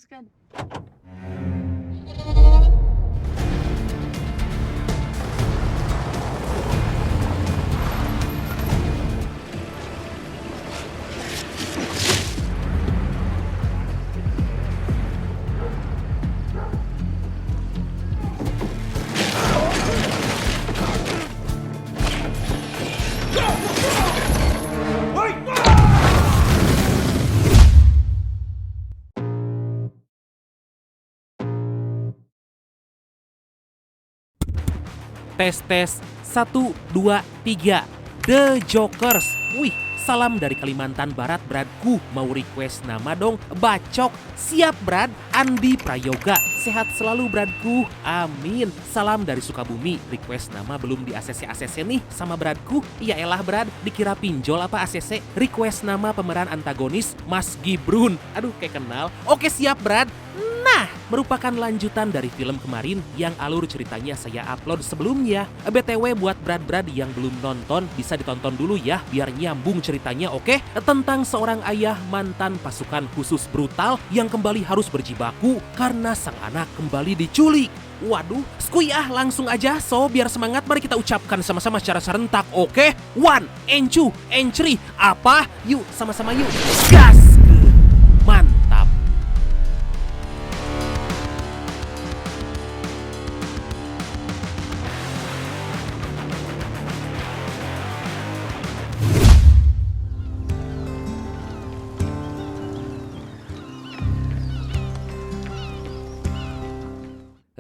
looks good. Tes, 1, 2, 3. The Jokers. Wih, salam dari Kalimantan Barat, Bradku. Mau request nama dong? Bacok. Siap, Brad. Andi Prayoga. Sehat selalu, Bradku. Amin. Salam dari Sukabumi. Request nama belum di ACC nih sama Bradku. Ya elah, Brad. Dikira pinjol apa ACC? Request nama pemeran antagonis Mas Gibrun. Aduh, kayak kenal. Oke, siap, Brad. Nah, merupakan lanjutan dari film kemarin yang alur ceritanya saya upload sebelumnya. BTW buat Brad yang belum nonton, bisa ditonton dulu ya biar nyambung ceritanya, oke? Tentang seorang ayah mantan pasukan khusus brutal yang kembali harus berjibaku karena sang anak kembali diculik. Waduh, skuy langsung aja. So, biar semangat mari kita ucapkan sama-sama secara serentak, oke? 1, and 2, and 3. Apa? Yuk, sama-sama yuk. Gas! Mantap.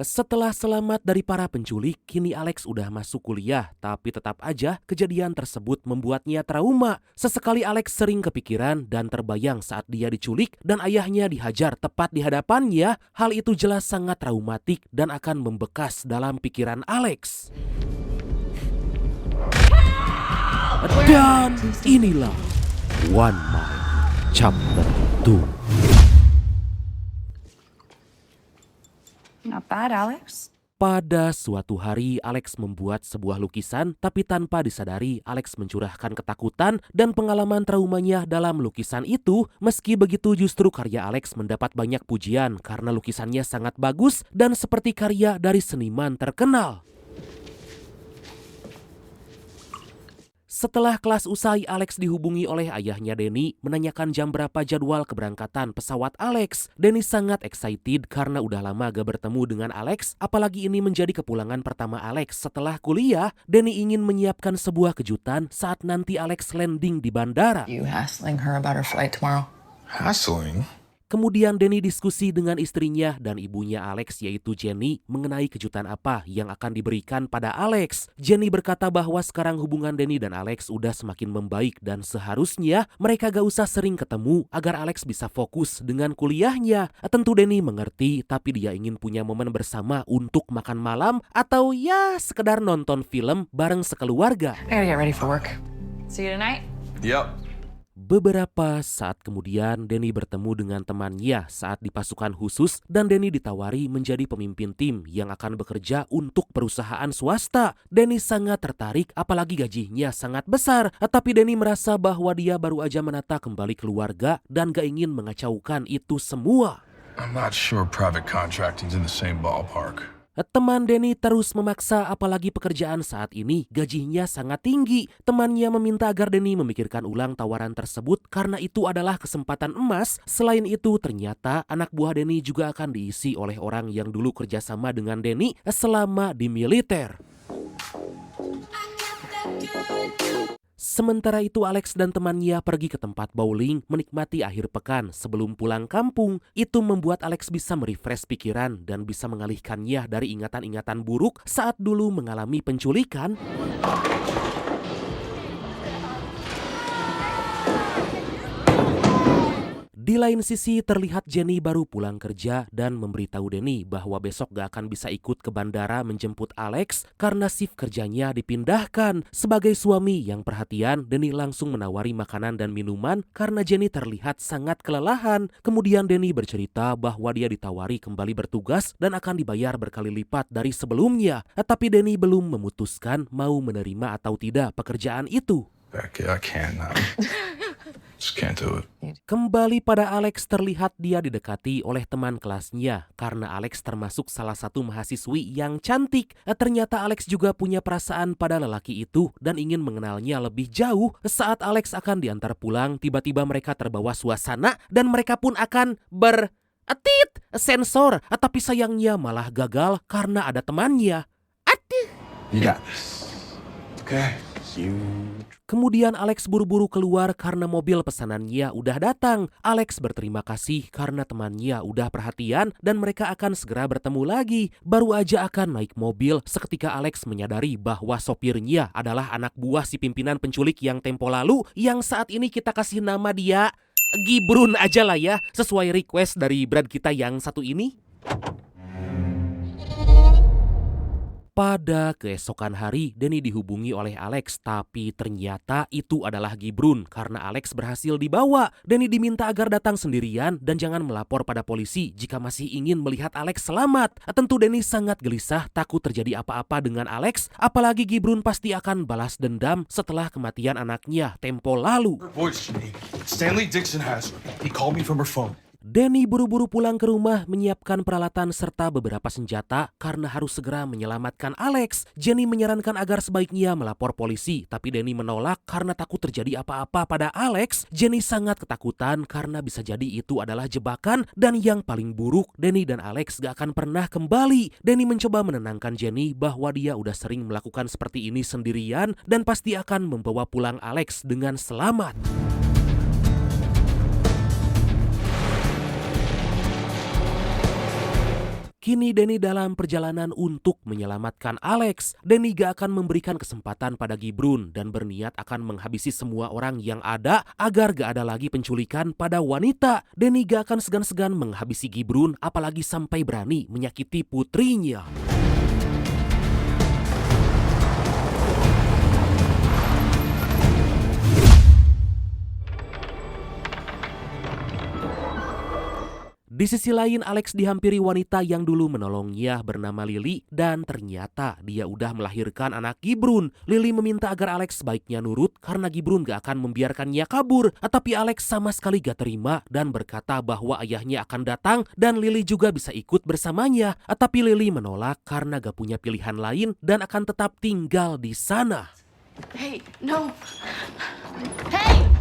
Setelah selamat dari para penculik, kini Alex udah masuk kuliah. Tapi tetap aja kejadian tersebut membuatnya trauma. Sesekali Alex sering kepikiran dan terbayang saat dia diculik dan ayahnya dihajar tepat di hadapannya. Hal itu jelas sangat traumatik dan akan membekas dalam pikiran Alex. Dan inilah One Mind Chapter 2. Not bad, Alex. Pada suatu hari, Alex membuat sebuah lukisan, tapi tanpa disadari, Alex mencurahkan ketakutan dan pengalaman traumanya dalam lukisan itu. Meski begitu, justru karya Alex mendapat banyak pujian karena lukisannya sangat bagus dan seperti karya dari seniman terkenal. Setelah kelas usai, Alex dihubungi oleh ayahnya Denny menanyakan jam berapa jadwal keberangkatan pesawat Alex. Denny sangat excited karena udah lama gak bertemu dengan Alex, apalagi ini menjadi kepulangan pertama Alex setelah kuliah. Denny ingin menyiapkan sebuah kejutan saat nanti Alex landing di bandara. You hassling her about her flight tomorrow? Hassling? Kemudian Denny diskusi dengan istrinya dan ibunya Alex yaitu Jenny mengenai kejutan apa yang akan diberikan pada Alex. Jenny berkata bahwa sekarang hubungan Denny dan Alex udah semakin membaik dan seharusnya mereka gak usah sering ketemu agar Alex bisa fokus dengan kuliahnya. Tentu Denny mengerti, tapi dia ingin punya momen bersama untuk makan malam atau ya sekedar nonton film bareng sekeluarga. I gotta get ready for work. See you tonight? Yep. Beberapa saat kemudian Denny bertemu dengan temannya saat di pasukan khusus dan Denny ditawari menjadi pemimpin tim yang akan bekerja untuk perusahaan swasta. Denny sangat tertarik apalagi gajinya sangat besar. Tapi Denny merasa bahwa dia baru aja menata kembali keluarga dan gak ingin mengacaukan itu semua. I'm not sure private contracting's in the same ballpark. Teman Denny terus memaksa apalagi pekerjaan saat ini gajinya sangat tinggi. Temannya meminta agar Denny memikirkan ulang tawaran tersebut karena itu adalah kesempatan emas. Selain itu ternyata anak buah Denny juga akan diisi oleh orang yang dulu kerjasama dengan Denny selama di militer. Sementara itu Alex dan temannya pergi ke tempat bowling menikmati akhir pekan sebelum pulang kampung. Itu membuat Alex bisa merefresh pikiran dan bisa mengalihkannya dari ingatan-ingatan buruk saat dulu mengalami penculikan. Di lain sisi terlihat Jenny baru pulang kerja dan memberitahu Denny bahwa besok gak akan bisa ikut ke bandara menjemput Alex karena shift kerjanya dipindahkan. Sebagai suami yang perhatian, Denny langsung menawari makanan dan minuman karena Jenny terlihat sangat kelelahan. Kemudian Denny bercerita bahwa dia ditawari kembali bertugas dan akan dibayar berkali lipat dari sebelumnya. Tapi Denny belum memutuskan mau menerima atau tidak pekerjaan itu. Becky, I can't. Just can't do it. Kembali pada Alex, terlihat dia didekati oleh teman kelasnya karena Alex termasuk salah satu mahasiswi yang cantik. Ternyata Alex juga punya perasaan pada lelaki itu dan ingin mengenalnya lebih jauh. Saat Alex akan diantar pulang, tiba-tiba mereka terbawa suasana dan mereka pun akan sensor. Tapi sayangnya malah gagal karena ada temannya. You got this. Okay. Kemudian Alex buru-buru keluar karena mobil pesanannya udah datang. Alex berterima kasih karena temannya udah perhatian dan mereka akan segera bertemu lagi. Baru aja akan naik mobil, seketika Alex menyadari bahwa sopirnya adalah anak buah si pimpinan penculik yang tempo lalu, yang saat ini kita kasih nama dia Gibrun aja lah ya, sesuai request dari Brad kita yang satu ini. Pada keesokan hari, Denny dihubungi oleh Alex, tapi ternyata itu adalah Gibrun. Karena Alex berhasil dibawa, Denny diminta agar datang sendirian dan jangan melapor pada polisi jika masih ingin melihat Alex selamat. Tentu Denny sangat gelisah, takut terjadi apa-apa dengan Alex, apalagi Gibrun pasti akan balas dendam setelah kematian anaknya tempo lalu. Voice, Jenny. Stanley Dixon has her. He called me from her phone. Denny buru-buru pulang ke rumah menyiapkan peralatan serta beberapa senjata karena harus segera menyelamatkan Alex. Jenny menyarankan agar sebaiknya melapor polisi, tapi Denny menolak karena takut terjadi apa-apa pada Alex. Jenny sangat ketakutan karena bisa jadi itu adalah jebakan dan yang paling buruk, Denny dan Alex gak akan pernah kembali. Denny mencoba menenangkan Jenny bahwa dia udah sering melakukan seperti ini sendirian dan pasti akan membawa pulang Alex dengan selamat. Kini Denny dalam perjalanan untuk menyelamatkan Alex. Denny gak akan memberikan kesempatan pada Gibrun dan berniat akan menghabisi semua orang yang ada agar gak ada lagi penculikan pada wanita. Denny gak akan segan-segan menghabisi Gibrun, apalagi sampai berani menyakiti putrinya. Di sisi lain, Alex dihampiri wanita yang dulu menolongnya bernama Lily dan ternyata dia udah melahirkan anak Gibrun. Lily meminta agar Alex sebaiknya nurut karena Gibrun gak akan membiarkannya kabur. Tapi Alex sama sekali gak terima dan berkata bahwa ayahnya akan datang dan Lily juga bisa ikut bersamanya. Tapi Lily menolak karena gak punya pilihan lain dan akan tetap tinggal di sana. Hey, no. Hey!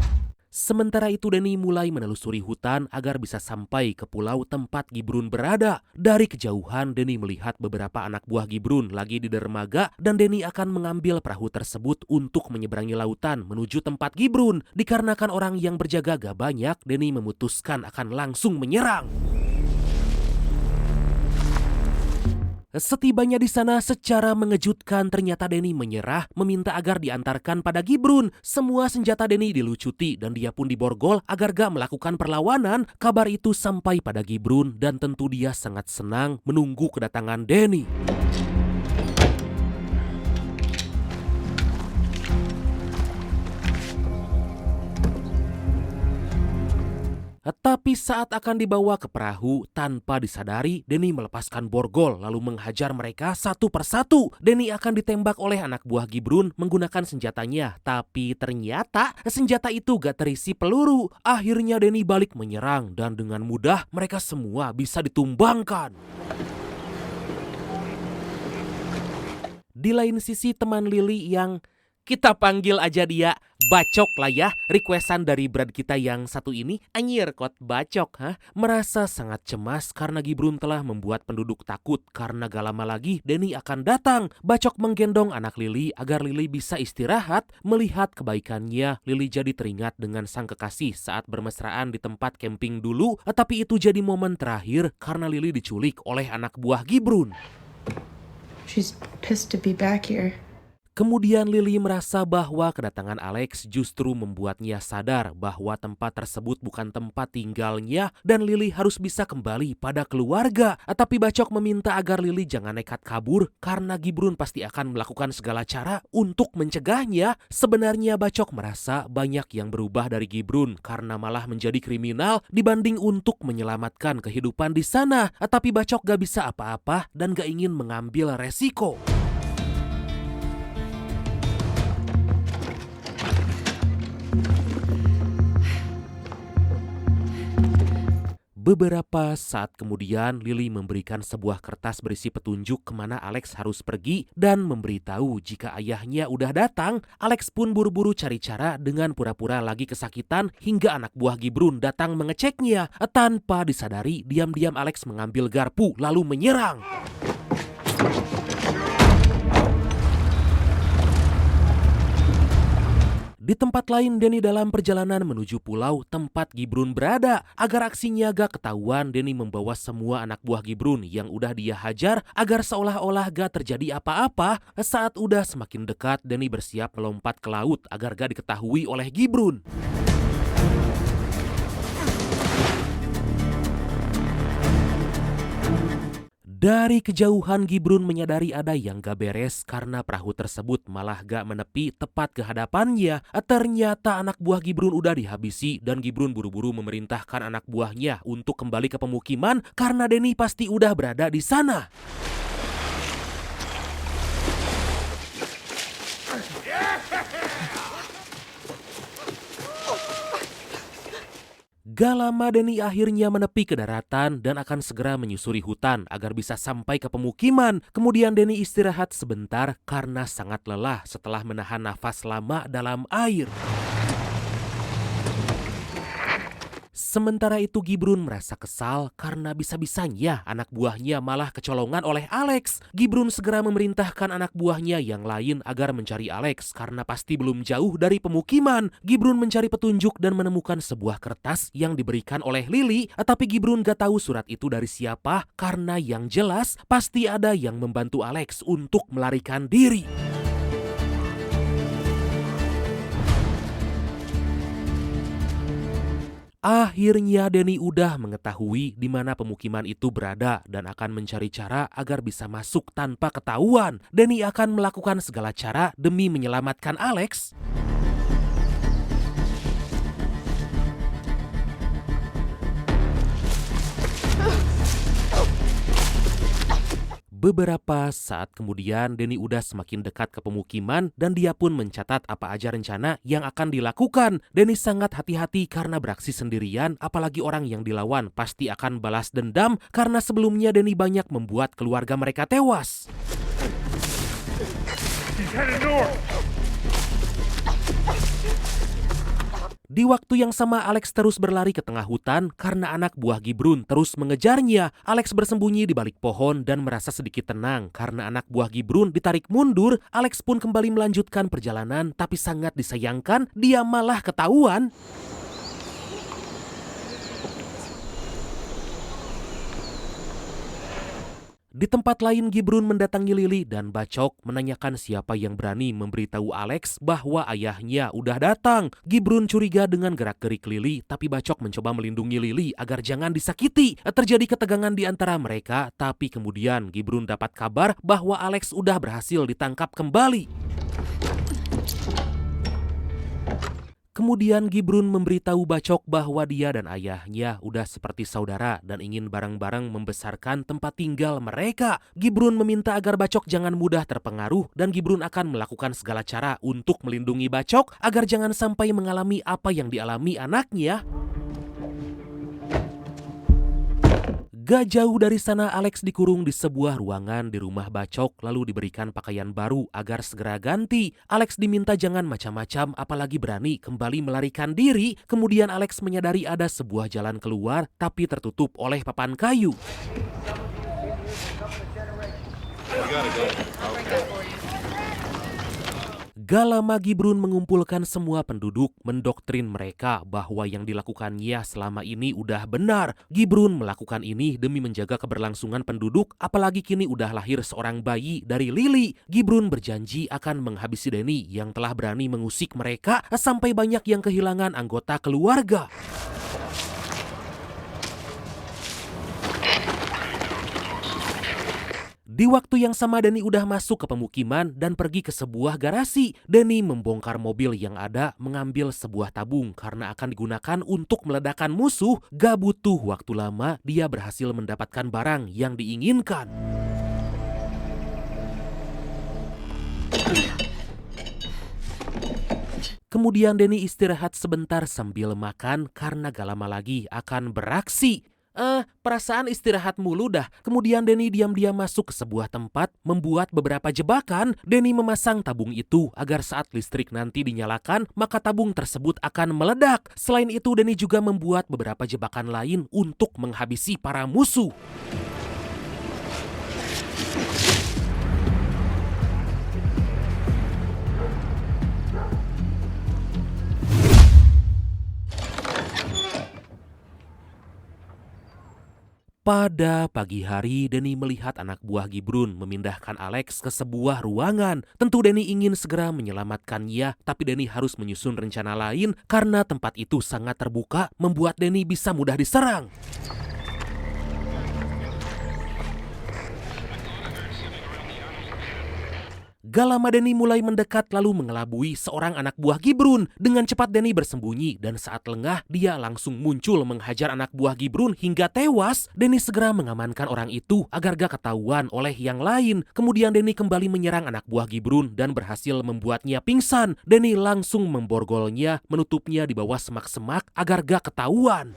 Sementara itu Denny mulai menelusuri hutan agar bisa sampai ke pulau tempat Gibrun berada. Dari kejauhan Denny melihat beberapa anak buah Gibrun lagi di dermaga dan Denny akan mengambil perahu tersebut untuk menyeberangi lautan menuju tempat Gibrun. Dikarenakan orang yang berjaga gak banyak, Denny memutuskan akan langsung menyerang. Setibanya di sana secara mengejutkan ternyata Denny menyerah meminta agar diantarkan pada Gibrun. Semua senjata Denny dilucuti dan dia pun diborgol agar gak melakukan perlawanan. Kabar itu sampai pada Gibrun dan tentu dia sangat senang menunggu kedatangan Denny. Tapi saat akan dibawa ke perahu, tanpa disadari, Denny melepaskan borgol lalu menghajar mereka satu persatu. Denny akan ditembak oleh anak buah Gibrun menggunakan senjatanya, tapi ternyata senjata itu gak terisi peluru. Akhirnya Denny balik menyerang dan dengan mudah mereka semua bisa ditumbangkan. Di lain sisi teman Lily yang kita panggil aja dia Bacok lah ya, requestan dari Brad kita yang satu ini, anyir kot Bacok, merasa sangat cemas karena Gibrun telah membuat penduduk takut karena gak lama lagi Denny akan datang. Bacok menggendong anak Lily agar Lily bisa istirahat. Melihat kebaikannya, Lily jadi teringat dengan sang kekasih saat bermesraan di tempat camping dulu, tapi itu jadi momen terakhir karena Lily diculik oleh anak buah Gibrun. She's pissed to be back here. Kemudian Lily merasa bahwa kedatangan Alex justru membuatnya sadar bahwa tempat tersebut bukan tempat tinggalnya dan Lily harus bisa kembali pada keluarga. Tapi Bacok meminta agar Lily jangan nekat kabur karena Gibrun pasti akan melakukan segala cara untuk mencegahnya. Sebenarnya Bacok merasa banyak yang berubah dari Gibrun karena malah menjadi kriminal dibanding untuk menyelamatkan kehidupan di sana. Tapi Bacok gak bisa apa-apa dan gak ingin mengambil resiko. Beberapa saat kemudian, Lily memberikan sebuah kertas berisi petunjuk kemana Alex harus pergi dan memberitahu jika ayahnya udah datang. Alex pun buru-buru cari cara dengan pura-pura lagi kesakitan hingga anak buah Gibrun datang mengeceknya. Tanpa disadari, diam-diam Alex mengambil garpu lalu menyerang. Di tempat lain, Danny dalam perjalanan menuju pulau tempat Gibrun berada. Agar aksinya gak ketahuan, Danny membawa semua anak buah Gibrun yang udah dia hajar agar seolah-olah gak terjadi apa-apa. Saat udah semakin dekat, Danny bersiap melompat ke laut agar gak diketahui oleh Gibrun. Dari kejauhan, Gibrun menyadari ada yang gak beres karena perahu tersebut malah gak menepi tepat ke hadapannya. Ternyata anak buah Gibrun udah dihabisi dan Gibrun buru-buru memerintahkan anak buahnya untuk kembali ke pemukiman karena Danny pasti udah berada di sana. Gak lama Danny akhirnya menepi ke daratan dan akan segera menyusuri hutan agar bisa sampai ke pemukiman. Kemudian Danny istirahat sebentar karena sangat lelah setelah menahan nafas lama dalam air. Sementara itu Gibrun merasa kesal karena bisa-bisanya anak buahnya malah kecolongan oleh Alex. Gibrun segera memerintahkan anak buahnya yang lain agar mencari Alex karena pasti belum jauh dari pemukiman. Gibrun mencari petunjuk dan menemukan sebuah kertas yang diberikan oleh Lily. Tapi Gibrun gak tahu surat itu dari siapa karena yang jelas pasti ada yang membantu Alex untuk melarikan diri. Akhirnya Danny udah mengetahui di mana pemukiman itu berada dan akan mencari cara agar bisa masuk tanpa ketahuan. Danny akan melakukan segala cara demi menyelamatkan Alex. Beberapa saat kemudian, Danny udah semakin dekat ke pemukiman dan dia pun mencatat apa aja rencana yang akan dilakukan. Danny sangat hati-hati karena beraksi sendirian, apalagi orang yang dilawan pasti akan balas dendam karena sebelumnya Danny banyak membuat keluarga mereka tewas. Di waktu yang sama, Alex terus berlari ke tengah hutan karena anak buah Gibrun terus mengejarnya. Alex bersembunyi di balik pohon dan merasa sedikit tenang karena anak buah Gibrun ditarik mundur. Alex pun kembali melanjutkan perjalanan, tapi sangat disayangkan dia malah ketahuan. Di tempat lain, Gibrun mendatangi Lily dan Bacok menanyakan siapa yang berani memberitahu Alex bahwa ayahnya udah datang. Gibrun curiga dengan gerak-gerik Lily, tapi Bacok mencoba melindungi Lily agar jangan disakiti. Terjadi ketegangan di antara mereka, tapi kemudian Gibrun dapat kabar bahwa Alex udah berhasil ditangkap kembali. Kemudian Gibrun memberitahu Bacok bahwa dia dan ayahnya udah seperti saudara dan ingin bareng-bareng membesarkan tempat tinggal mereka. Gibrun meminta agar Bacok jangan mudah terpengaruh dan Gibrun akan melakukan segala cara untuk melindungi Bacok agar jangan sampai mengalami apa yang dialami anaknya. Gak jauh dari sana, Alex dikurung di sebuah ruangan di rumah Bacok lalu diberikan pakaian baru agar segera ganti. Alex diminta jangan macam-macam apalagi berani kembali melarikan diri. Kemudian Alex menyadari ada sebuah jalan keluar tapi tertutup oleh papan kayu. Gak lama Gibrun mengumpulkan semua penduduk, mendoktrin mereka bahwa yang dilakukannya selama ini udah benar. Gibrun melakukan ini demi menjaga keberlangsungan penduduk, apalagi kini udah lahir seorang bayi dari Lily. Gibrun berjanji akan menghabisi Danny yang telah berani mengusik mereka sampai banyak yang kehilangan anggota keluarga. Di waktu yang sama, Danny udah masuk ke pemukiman dan pergi ke sebuah garasi. Danny membongkar mobil yang ada, mengambil sebuah tabung karena akan digunakan untuk meledakkan musuh. Gak butuh waktu lama, dia berhasil mendapatkan barang yang diinginkan. Kemudian Danny istirahat sebentar sambil makan karena gak lama lagi akan beraksi. Perasaan istirahat mulu dah. Kemudian Denny diam-diam masuk ke sebuah tempat, membuat beberapa jebakan. Denny memasang tabung itu agar saat listrik nanti dinyalakan, maka tabung tersebut akan meledak. Selain itu, Denny juga membuat beberapa jebakan lain untuk menghabisi para musuh. Pada pagi hari, Denny melihat anak buah Gibrun memindahkan Alex ke sebuah ruangan. Tentu Denny ingin segera menyelamatkannya, tapi Denny harus menyusun rencana lain karena tempat itu sangat terbuka, membuat Denny bisa mudah diserang. Gak lama Denny mulai mendekat lalu mengelabui seorang anak buah Gibrun. Dengan cepat Denny bersembunyi dan saat lengah dia langsung muncul menghajar anak buah Gibrun hingga tewas. Denny segera mengamankan orang itu agar gak ketahuan oleh yang lain. Kemudian Denny kembali menyerang anak buah Gibrun dan berhasil membuatnya pingsan. Denny langsung memborgolnya, menutupnya di bawah semak-semak agar gak ketahuan.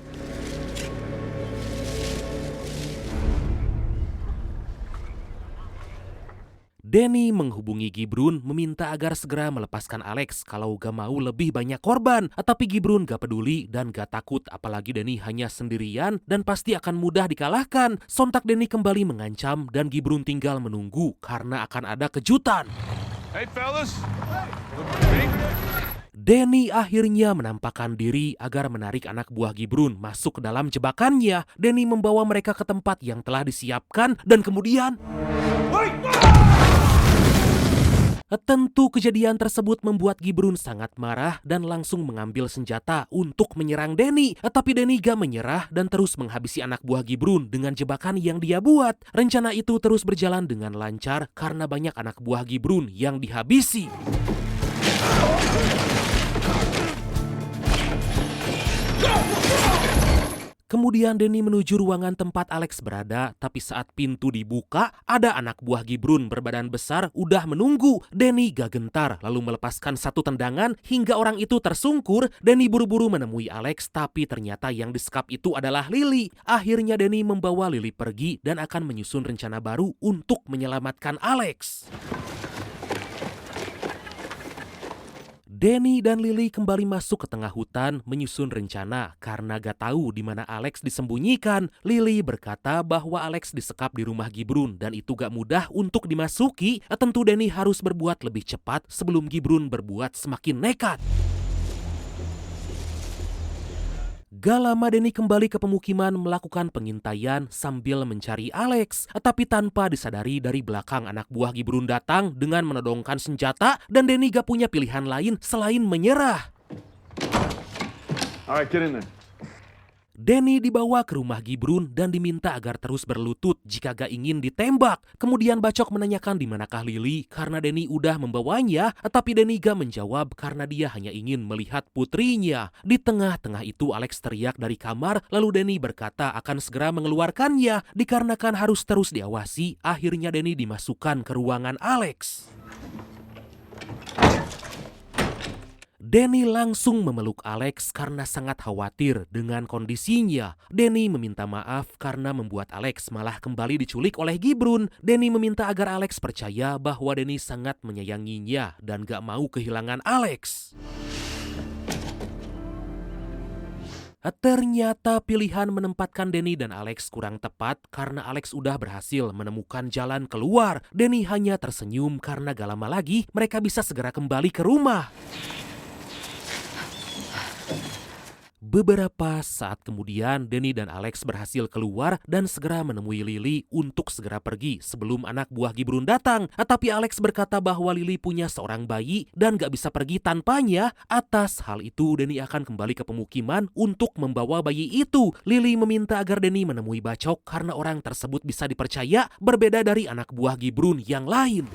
Denny menghubungi Gibrun meminta agar segera melepaskan Alex kalau gak mau lebih banyak korban. Tapi Gibrun gak peduli dan gak takut, apalagi Denny hanya sendirian dan pasti akan mudah dikalahkan. Sontak Denny kembali mengancam dan Gibrun tinggal menunggu karena akan ada kejutan. Hey, fellas. Denny akhirnya menampakkan diri agar menarik anak buah Gibrun masuk ke dalam jebakannya. Denny membawa mereka ke tempat yang telah disiapkan dan kemudian... Tentu kejadian tersebut membuat Gibrun sangat marah dan langsung mengambil senjata untuk menyerang Denny. Tapi Denny gak menyerah dan terus menghabisi anak buah Gibrun dengan jebakan yang dia buat. Rencana itu terus berjalan dengan lancar karena banyak anak buah Gibrun yang dihabisi. Kemudian Denny menuju ruangan tempat Alex berada, tapi saat pintu dibuka, ada anak buah Gibrun berbadan besar udah menunggu. Denny gak gentar, lalu melepaskan satu tendangan hingga orang itu tersungkur. Denny buru-buru menemui Alex, tapi ternyata yang disekap itu adalah Lily. Akhirnya Denny membawa Lily pergi dan akan menyusun rencana baru untuk menyelamatkan Alex. Denny dan Lily kembali masuk ke tengah hutan menyusun rencana karena gak tahu di mana Alex disembunyikan. Lily berkata bahwa Alex disekap di rumah Gibrun dan itu gak mudah untuk dimasuki. Tentu Denny harus berbuat lebih cepat sebelum Gibrun berbuat semakin nekat. Gak lama Denny kembali ke pemukiman melakukan pengintaian sambil mencari Alex. Tapi tanpa disadari dari belakang anak buah Gibrun datang dengan menodongkan senjata dan Denny gak punya pilihan lain selain menyerah. All right, get in there. Denny dibawa ke rumah Gibrun dan diminta agar terus berlutut jika gak ingin ditembak. Kemudian Bacok menanyakan di manakah Lily karena Denny udah membawanya, tapi Denny gak menjawab karena dia hanya ingin melihat putrinya. Di tengah-tengah itu Alex teriak dari kamar, lalu Denny berkata akan segera mengeluarkannya. Dikarenakan harus terus diawasi, akhirnya Denny dimasukkan ke ruangan Alex. Denny langsung memeluk Alex karena sangat khawatir dengan kondisinya. Denny meminta maaf karena membuat Alex malah kembali diculik oleh Gibrun. Denny meminta agar Alex percaya bahwa Denny sangat menyayanginya dan gak mau kehilangan Alex. Ternyata pilihan menempatkan Denny dan Alex kurang tepat karena Alex udah berhasil menemukan jalan keluar. Denny hanya tersenyum karena gak lama lagi mereka bisa segera kembali ke rumah. Beberapa saat kemudian, Denny dan Alex berhasil keluar dan segera menemui Lily untuk segera pergi sebelum anak buah Gibrun datang. Tapi Alex berkata bahwa Lily punya seorang bayi dan gak bisa pergi tanpanya. Atas hal itu, Denny akan kembali ke pemukiman untuk membawa bayi itu. Lily meminta agar Denny menemui Bacok karena orang tersebut bisa dipercaya, berbeda dari anak buah Gibrun yang lain.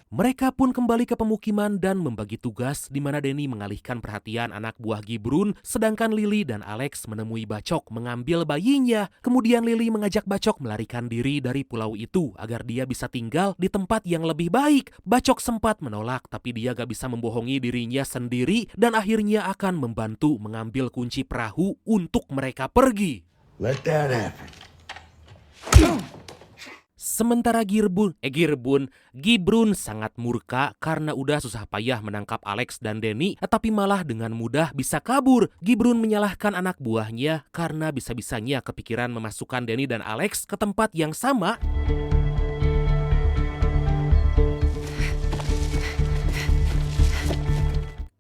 Mereka pun kembali ke pemukiman dan membagi tugas di mana Danny mengalihkan perhatian anak buah Gibrun, sedangkan Lily dan Alex menemui Bacok mengambil bayinya. Kemudian Lily mengajak Bacok melarikan diri dari pulau itu agar dia bisa tinggal di tempat yang lebih baik. Bacok sempat menolak, tapi dia gak bisa membohongi dirinya sendiri dan akhirnya akan membantu mengambil kunci perahu untuk mereka pergi. Let that happen. Sementara Gibrun sangat murka karena udah susah payah menangkap Alex dan Danny, tapi malah dengan mudah bisa kabur. Gibrun menyalahkan anak buahnya karena bisa-bisanya kepikiran memasukkan Danny dan Alex ke tempat yang sama.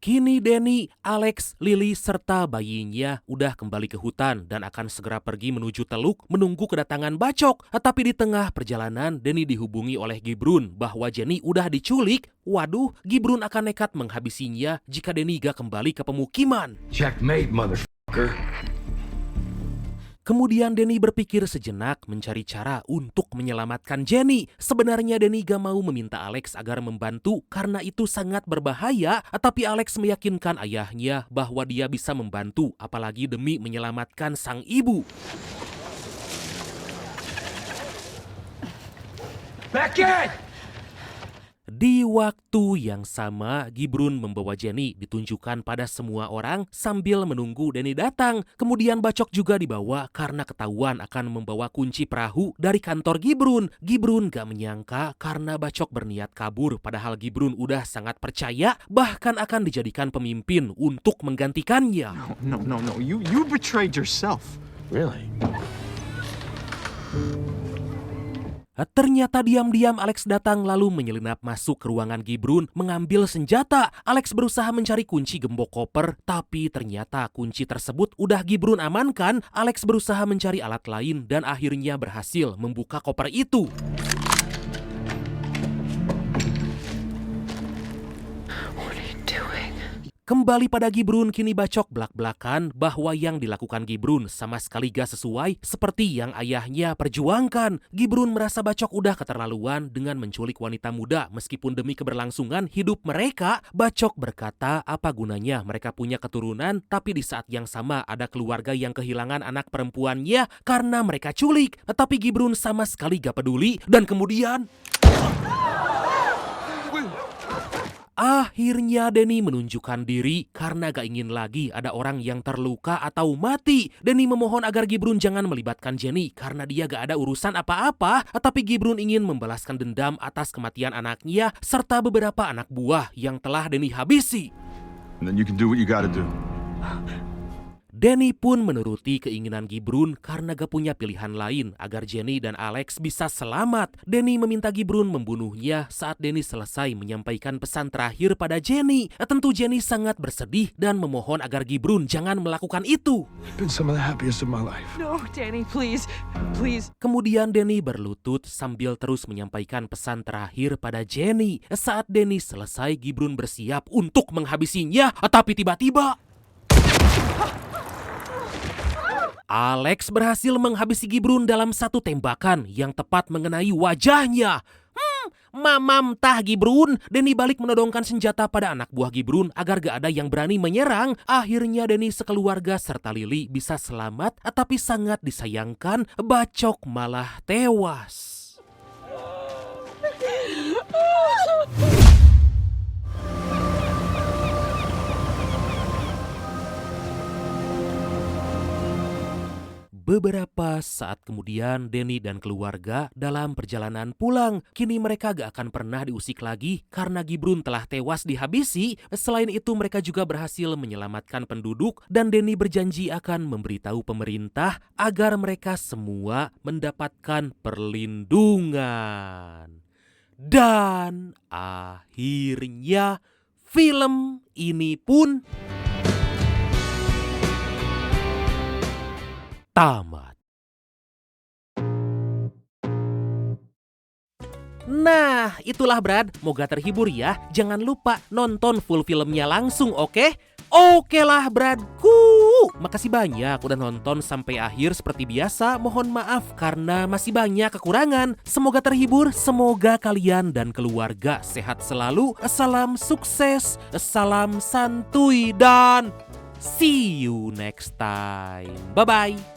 Kini Danny, Alex, Lily, serta bayinya udah kembali ke hutan dan akan segera pergi menuju teluk menunggu kedatangan Bacok. Tapi di tengah perjalanan, Danny dihubungi oleh Gibrun bahwa Jenny udah diculik. Waduh, Gibrun akan nekat menghabisinya jika Danny gak kembali ke pemukiman. Checkmate, motherfucker. Kemudian Danny berpikir sejenak mencari cara untuk menyelamatkan Jenny. Sebenarnya Danny gak mau meminta Alex agar membantu karena itu sangat berbahaya, tapi Alex meyakinkan ayahnya bahwa dia bisa membantu apalagi demi menyelamatkan sang ibu. Back in! Di waktu yang sama, Gibrun membawa Jenny ditunjukkan pada semua orang sambil menunggu Danny datang. Kemudian Bacok juga dibawa karena ketahuan akan membawa kunci perahu dari kantor Gibrun. Gibrun gak menyangka karena Bacok berniat kabur, padahal Gibrun udah sangat percaya bahkan akan dijadikan pemimpin untuk menggantikannya. No. You betrayed yourself. Really? Ternyata diam-diam Alex datang lalu menyelinap masuk ke ruangan Gibrun mengambil senjata. Alex berusaha mencari kunci gembok koper, tapi ternyata kunci tersebut udah Gibrun amankan. Alex berusaha mencari alat lain dan akhirnya berhasil membuka koper itu. Kembali pada Gibrun, kini Bacok belak-belakan bahwa yang dilakukan Gibrun sama sekali gak sesuai seperti yang ayahnya perjuangkan. Gibrun merasa Bacok udah keterlaluan dengan menculik wanita muda meskipun demi keberlangsungan hidup mereka. Bacok berkata apa gunanya mereka punya keturunan tapi di saat yang sama ada keluarga yang kehilangan anak perempuannya karena mereka culik. Tapi Gibrun sama sekali gak peduli dan kemudian... Akhirnya Danny menunjukkan diri karena gak ingin lagi ada orang yang terluka atau mati. Danny memohon agar Gibrun jangan melibatkan Jenny karena dia gak ada urusan apa-apa. Tapi Gibrun ingin membalaskan dendam atas kematian anaknya serta beberapa anak buah yang telah Danny habisi. And then you can do what you gotta do. Danny pun menuruti keinginan Gibrun karena gak punya pilihan lain agar Jenny dan Alex bisa selamat. Danny meminta Gibrun membunuhnya saat Danny selesai menyampaikan pesan terakhir pada Jenny. Tentu Jenny sangat bersedih dan memohon agar Gibrun jangan melakukan itu. It's been some of the happiest of my life. No, Danny, please. Kemudian Danny berlutut sambil terus menyampaikan pesan terakhir pada Jenny. Saat Danny selesai, Gibrun bersiap untuk menghabisinya, tapi tiba-tiba... Alex berhasil menghabisi Gibrun dalam satu tembakan yang tepat mengenai wajahnya. Mamam tah Gibrun. Danny balik menodongkan senjata pada anak buah Gibrun agar gak ada yang berani menyerang. Akhirnya Danny sekeluarga serta Lily bisa selamat, tapi sangat disayangkan Bacok malah tewas. Beberapa saat kemudian, Danny dan keluarga dalam perjalanan pulang. Kini mereka gak akan pernah diusik lagi karena Gibrun telah tewas dihabisi. Selain itu, mereka juga berhasil menyelamatkan penduduk dan Danny berjanji akan memberitahu pemerintah agar mereka semua mendapatkan perlindungan. Dan akhirnya film ini pun tamat. Nah, itulah Brad. Moga terhibur ya. Jangan lupa nonton full filmnya langsung, oke? Oke lah, Bradku. Makasih banyak udah nonton sampai akhir. Seperti biasa, mohon maaf karena masih banyak kekurangan. Semoga terhibur, semoga kalian dan keluarga sehat selalu. Salam sukses, salam santuy, dan see you next time. Bye-bye.